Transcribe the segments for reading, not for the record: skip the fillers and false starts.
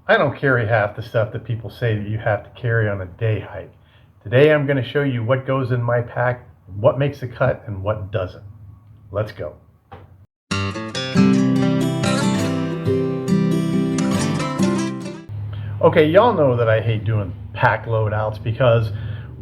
I don't carry half the stuff that people say that you have to carry on a day hike. Today I'm going to show you what goes in my pack, what makes the cut, and what doesn't. Let's go. Okay, y'all know that I hate doing pack loadouts because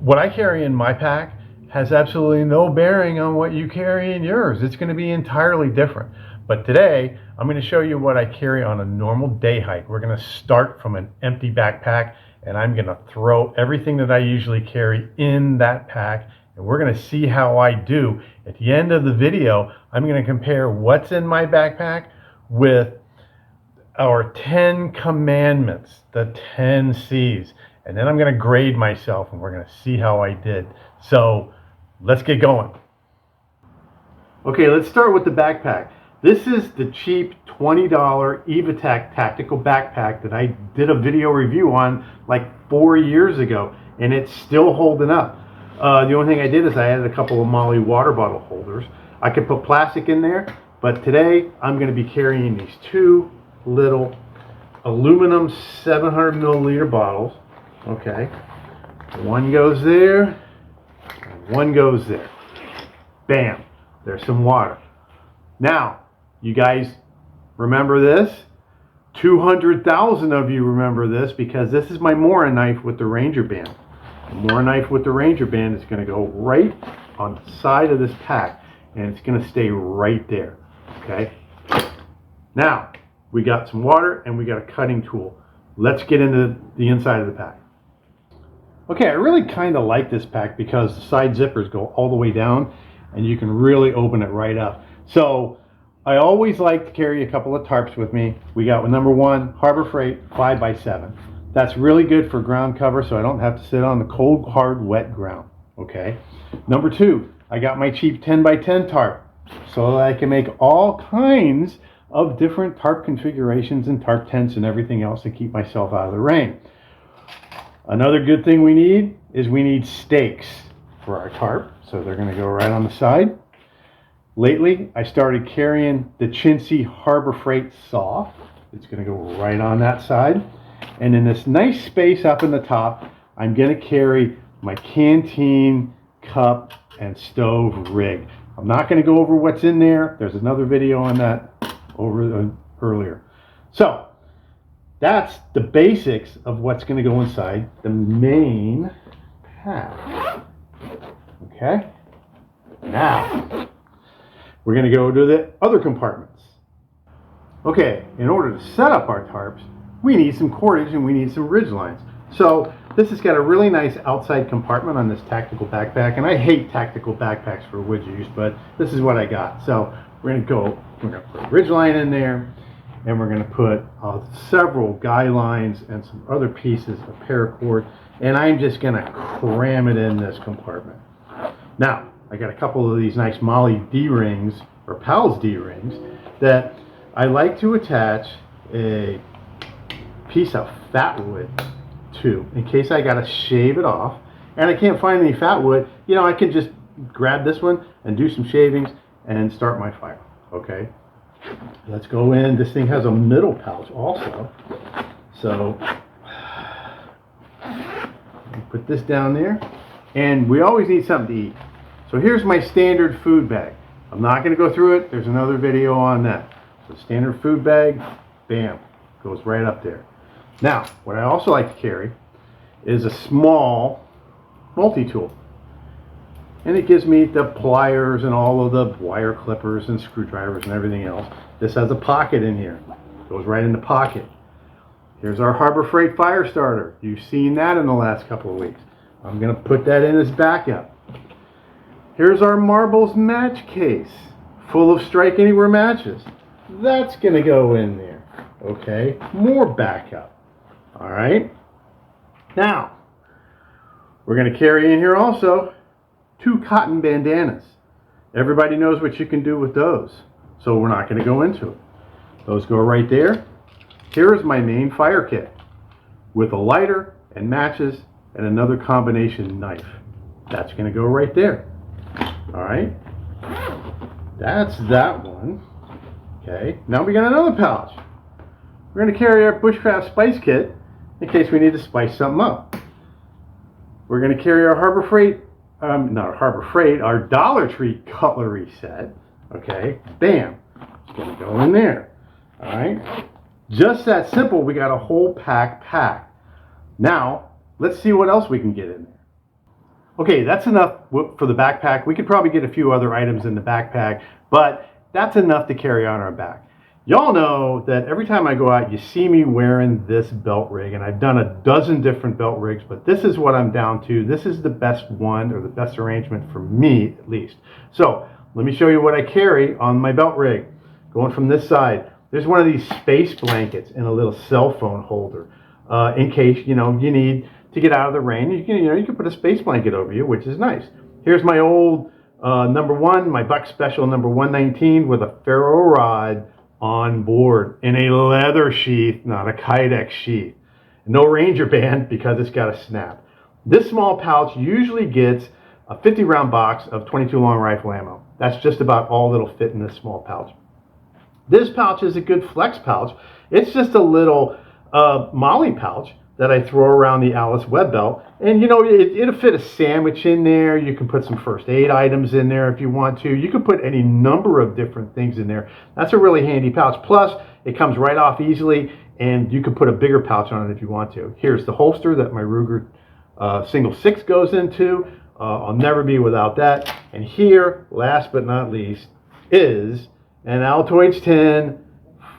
what I carry in my pack has absolutely no bearing on what you carry in yours. It's going to be entirely different. But today, I'm going to show you what I carry on a normal day hike. We're going to start from an empty backpack, and I'm going to throw everything that I usually carry in that pack, and we're going to see how I do. At the end of the video, I'm going to compare what's in my backpack with our 10 commandments, the 10 C's. And then I'm going to grade myself, and we're going to see how I did. So let's get going. Okay, let's start with the backpack. This is the cheap $20 Evatac tactical backpack that I did a video review on like 4 years ago, and it's still holding up. The only thing I did is I added a couple of Molly water bottle holders. I could put plastic in there, but today I'm going to be carrying these two little aluminum 700 milliliter bottles. Okay, one goes there, one goes there. Bam, there's some water. Now, you guys remember this? 200,000 of you remember this because this is my Mora knife with the Ranger band. The Mora knife with the Ranger band is going to go right on the side of this pack, and it's going to stay right there. Okay. Now, we got some water and we got a cutting tool. Let's get into the inside of the pack. Okay, I really kind of like this pack because the side zippers go all the way down and you can really open it right up. So I always like to carry a couple of tarps with me. We got number one, Harbor Freight 5x7. That's really good for ground cover so I don't have to sit on the cold, hard, wet ground. Okay. Number two, I got my cheap 10x10 tarp so that I can make all kinds of different tarp configurations and tarp tents and everything else to keep myself out of the rain. Another good thing we need stakes for our tarp, so they're going to go right on the side. Lately, I started carrying the Chintzy Harbor Freight saw. It's going to go right on that side. And in this nice space up in the top, I'm going to carry my canteen, cup, and stove rig. I'm not going to go over what's in there. There's another video on that earlier. So that's the basics of what's going to go inside the main pack. Okay, now we're going to go to the other compartments. Okay, in order to set up our tarps, we need some cordage and we need some ridge lines. So this has got a really nice outside compartment on this tactical backpack, and I hate tactical backpacks for wood use, but this is what I got. So we're going to put a ridge line in there, and we're going to put several guy lines and some other pieces of paracord, and I'm just going to cram it in this compartment. Now, I got a couple of these nice Molly D-rings, or Pals D-rings, that I like to attach a piece of fat wood to, in case I got to shave it off, and I can't find any fat wood. You know, I can just grab this one and do some shavings and start my fire. Okay, let's go in. This thing has a middle pouch also, so put this down there, and we always need something to eat. So here's my standard food bag. I'm not going to go through it. There's another video on that. So standard food bag, bam, goes right up there. Now, what I also like to carry is a small multi-tool. And it gives me the pliers and all of the wire clippers and screwdrivers and everything else. This has a pocket in here. Goes right in the pocket. Here's our Harbor Freight fire starter. You've seen that in the last couple of weeks. I'm going to put that in as backup. Here's our Marbles match case, full of Strike Anywhere matches. That's going to go in there. Okay, more backup. All right. Now, we're going to carry in here also 2 cotton bandanas. Everybody knows what you can do with those, so we're not going to go into it. Those go right there. Here is my main fire kit with a lighter and matches and another combination knife. That's going to go right there. All right, that's that one. Okay, now we got another pouch. we're going to carry our bushcraft spice kit in case we need to spice something up. We're going to carry our Harbor Freight, not Harbor Freight, our Dollar Tree cutlery set. Okay, bam, it's going to go in there. All right, just that simple. We got a whole pack packed. Now, let's see what else we can get in there. Okay, that's enough for the backpack. We could probably get a few other items in the backpack, but that's enough to carry on our back. Y'all know that every time I go out, you see me wearing this belt rig, and I've done a dozen different belt rigs, but this is what I'm down to. This is the best one, or the best arrangement for me, at least. So, let me show you what I carry on my belt rig. Going from this side, there's one of these space blankets and a little cell phone holder. In case, you need to get out of the rain, you can put a space blanket over you, which is nice. Here's my old number one, my Buck Special number 119 with a ferro rod on board in a leather sheath, not a Kydex sheath. No Ranger band because it's got a snap. This small pouch usually gets a 50 round box of 22 long rifle ammo. That's just about all that'll fit in this small pouch. This pouch is a good flex pouch. It's just a little molly pouch that I throw around the Alice web belt, and it'll fit a sandwich in there. You can put some first aid items in there if you want to. You can put any number of different things in there. That's a really handy pouch. Plus, it comes right off easily, and you can put a bigger pouch on it if you want to. Here's the holster that my Ruger single 6 goes into. I'll never be without that. And here, last but not least, is an Altoids 10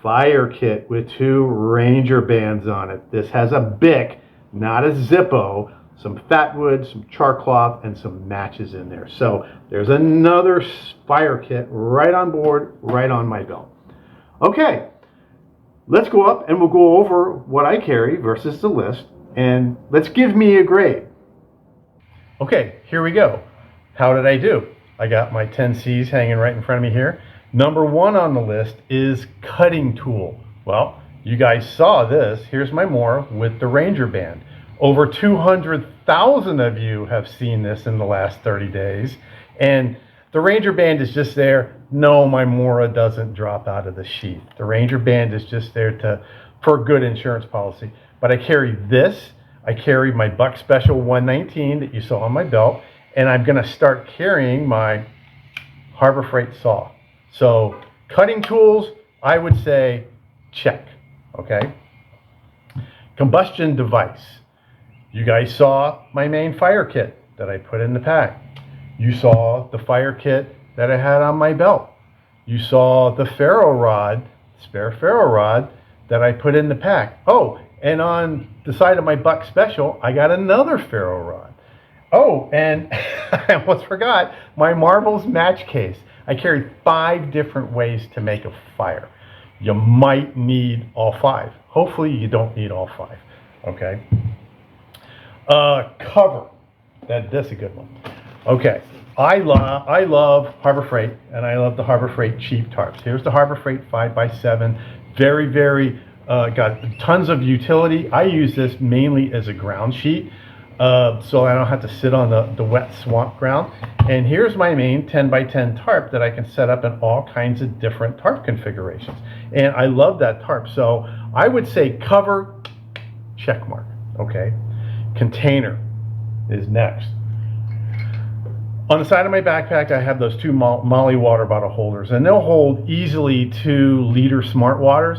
fire kit with 2 Ranger bands on it. This has a Bic, not a Zippo, some fat wood, some char cloth, and some matches in there. So there's another fire kit right on board, right on my belt. Okay, let's go up and we'll go over what I carry versus the list, and let's give me a grade. Okay, here we go. How did I do? I got my 10Cs hanging right in front of me here. Number 1 on the list is cutting tool. Well, you guys saw this. Here's my Mora with the Ranger band. Over 200,000 of you have seen this in the last 30 days. And the Ranger band is just there. No, my Mora doesn't drop out of the sheath. The Ranger band is just there for a good insurance policy. But I carry this. I carry my Buck Special 119 that you saw on my belt. And I'm going to start carrying my Harbor Freight saw. So cutting tools, I would say check, okay? Combustion device. You guys saw my main fire kit that I put in the pack. You saw the fire kit that I had on my belt. You saw the ferro rod, spare ferro rod that I put in the pack. Oh, and on the side of my Buck Special, I got another ferro rod. Oh, and I almost forgot my Marbles match case. I carried 5 different ways to make a fire. You might need all 5. Hopefully you don't need all 5, okay? Cover. That's a good one. Okay, I love Harbor Freight, and I love the Harbor Freight cheap tarps. Here's the Harbor Freight 5x7. Very, very, got tons of utility. I use this mainly as a ground sheet. So I don't have to sit on the wet swamp ground. And here's my main 10x10 tarp that I can set up in all kinds of different tarp configurations. And I love that tarp. So I would say cover, check mark, okay? Container is next. On the side of my backpack, I have those 2 Molly water bottle holders, and they'll hold easily 2-liter smart waters.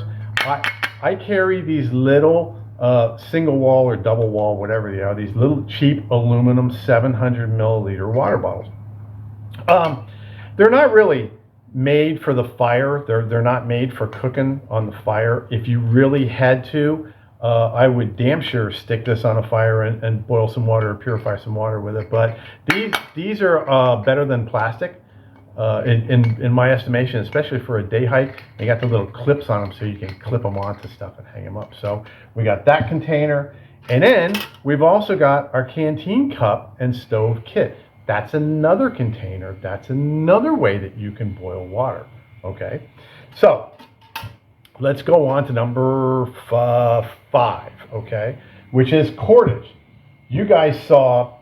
I carry these little single wall or double wall, whatever they are, these little cheap aluminum 700 milliliter water bottles. They're not really made for the fire. They're not made for cooking on the fire. If you really had to, I would damn sure stick this on a fire and boil some water or purify some water with it. But these are better than plastic. In my estimation, especially for a day hike. They got the little clips on them so you can clip them onto stuff and hang them up. So we got that container, and then we've also got our canteen cup and stove kit. That's another container. That's another way that you can boil water. Okay, so let's go on to number 5. Okay, which is cordage. You guys saw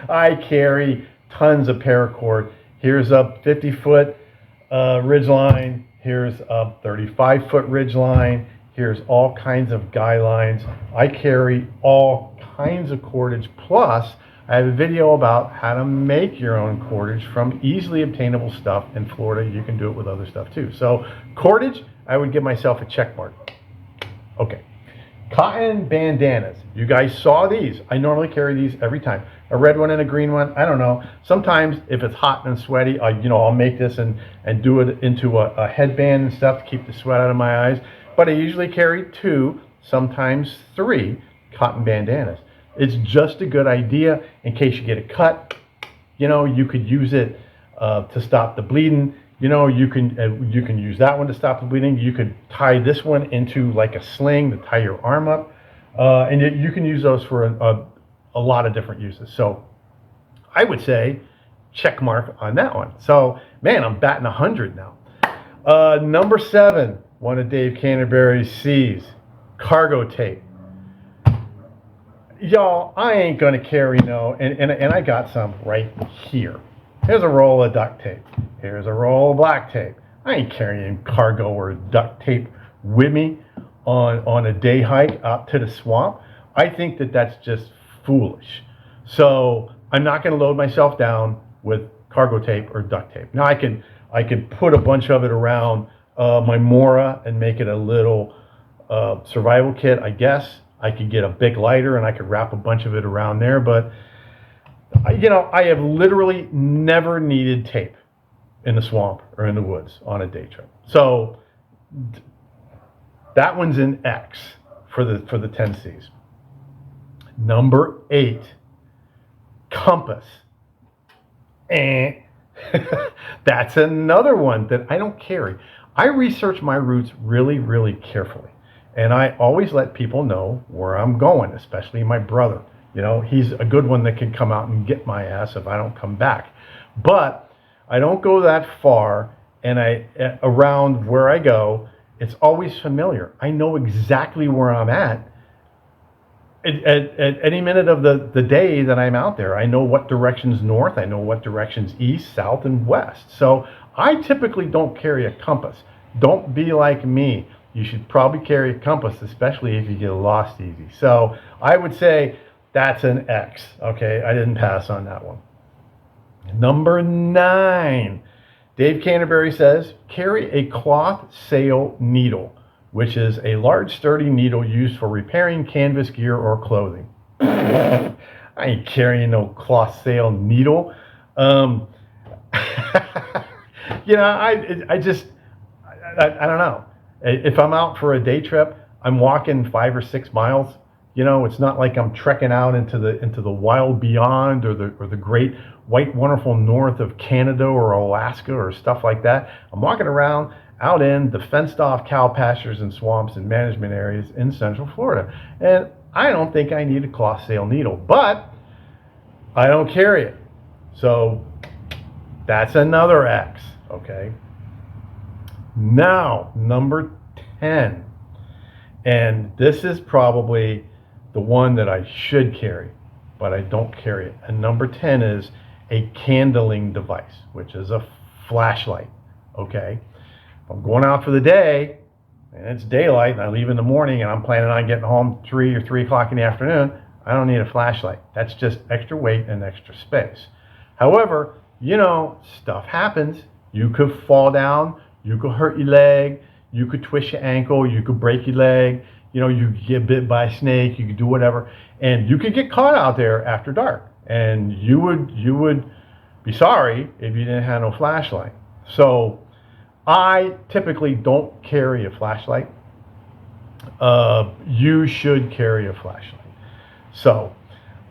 I carry tons of paracord. Here's a 50-foot ridgeline. Here's a 35-foot ridge line. Here's all kinds of guy lines. I carry all kinds of cordage. Plus, I have a video about how to make your own cordage from easily obtainable stuff in Florida. You can do it with other stuff too. So cordage, I would give myself a check mark. Okay. Cotton bandanas. You guys saw these. I normally carry these every time. A red one and a green one. I don't know. Sometimes if it's hot and sweaty, I'll make this and do it into a headband and stuff to keep the sweat out of my eyes. But I usually carry 2, sometimes 3 cotton bandanas. It's just a good idea in case you get a cut. You could use it to stop the bleeding. You can use that one to stop the bleeding. You could tie this one into like a sling to tie your arm up, and you can use those for a lot of different uses. So I would say check mark on that one. So man, I'm batting 100 now. Number 7, one of Dave Canterbury's C's, cargo tape. Y'all, I ain't gonna carry and I got some right here. Here's a roll of duct tape. Here's a roll of black tape. I ain't carrying cargo or duct tape with me on a day hike out to the swamp. I think that's just foolish. So I'm not going to load myself down with cargo tape or duct tape. Now I can put a bunch of it around my Mora and make it a little survival kit, I guess. I could get a big lighter and I could wrap a bunch of it around there, but I have literally never needed tape in the swamp or in the woods on a day trip. So that one's an X for the 10 C's. Number 8, compass. That's another one that I don't carry. I research my routes really, really carefully. And I always let people know where I'm going, especially my brother. He's a good one that can come out and get my ass if I don't come back. But I don't go that far, and around where I go, it's always familiar. I know exactly where I'm at any minute of the day that I'm out there. I know what direction's north. I know what direction's east, south, and west. So I typically don't carry a compass. Don't be like me. You should probably carry a compass, especially if you get lost easy. So I would say that's an X. Okay, I didn't pass on that one. Number 9, Dave Canterbury says, carry a cloth sail needle, which is a large sturdy needle used for repairing canvas gear or clothing. I ain't carrying no cloth sail needle. I don't know. If I'm out for a day trip, I'm walking 5 or 6 miles. It's not like I'm trekking out into the wild beyond or the great white wonderful north of Canada or Alaska or stuff like that. I'm walking around out in the fenced off cow pastures and swamps and management areas in Central Florida. And I don't think I need a cloth sail needle, but I don't carry it. So that's another X, okay? Now, number 10. And this is probably the one that I should carry, but I don't carry it. And number 10 is a candling device, which is a flashlight, okay? If I'm going out for the day and it's daylight and I leave in the morning and I'm planning on getting home 3 or 3 o'clock in the afternoon, I don't need a flashlight. That's just extra weight and extra space. However, stuff happens. You could fall down, you could hurt your leg, you could twist your ankle, you could break your leg, you could get bit by a snake, you could do whatever, and you could get caught out there after dark, and you would be sorry if you didn't have no flashlight. So I typically don't carry a flashlight. You should carry a flashlight. So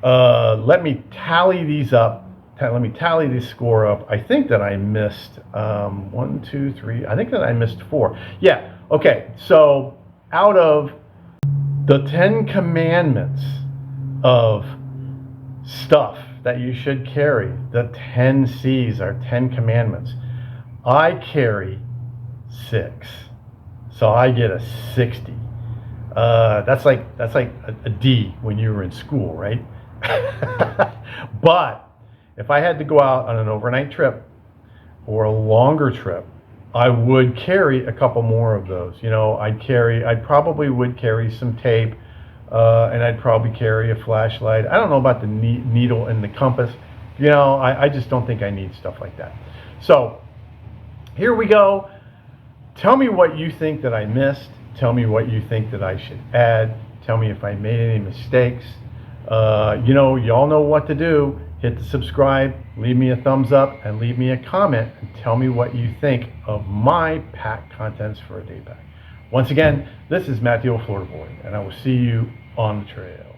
let me tally these up. Let me tally this score up. I think that I missed 1, 2, 3. I think that I missed 4. Yeah. Okay. So out of the 10 commandments of stuff that you should carry, the 10 C's are 10 commandments. I carry 6, so I get a 60. That's like a D when you were in school, right? But if I had to go out on an overnight trip or a longer trip, I would carry a couple more of those. You know, I probably would carry some tape, and I'd probably carry a flashlight. I don't know about the needle and the compass. You know, I just don't think I need stuff like that. So here we go. Tell me what you think that I missed. Tell me what you think that I should add. Tell me if I made any mistakes. You know, y'all know what to do. Hit the subscribe, leave me a thumbs up, and leave me a comment and tell me what you think of my pack contents for a day pack. Once again, this is Matt the Old Florida Boy, and I will see you on the trail.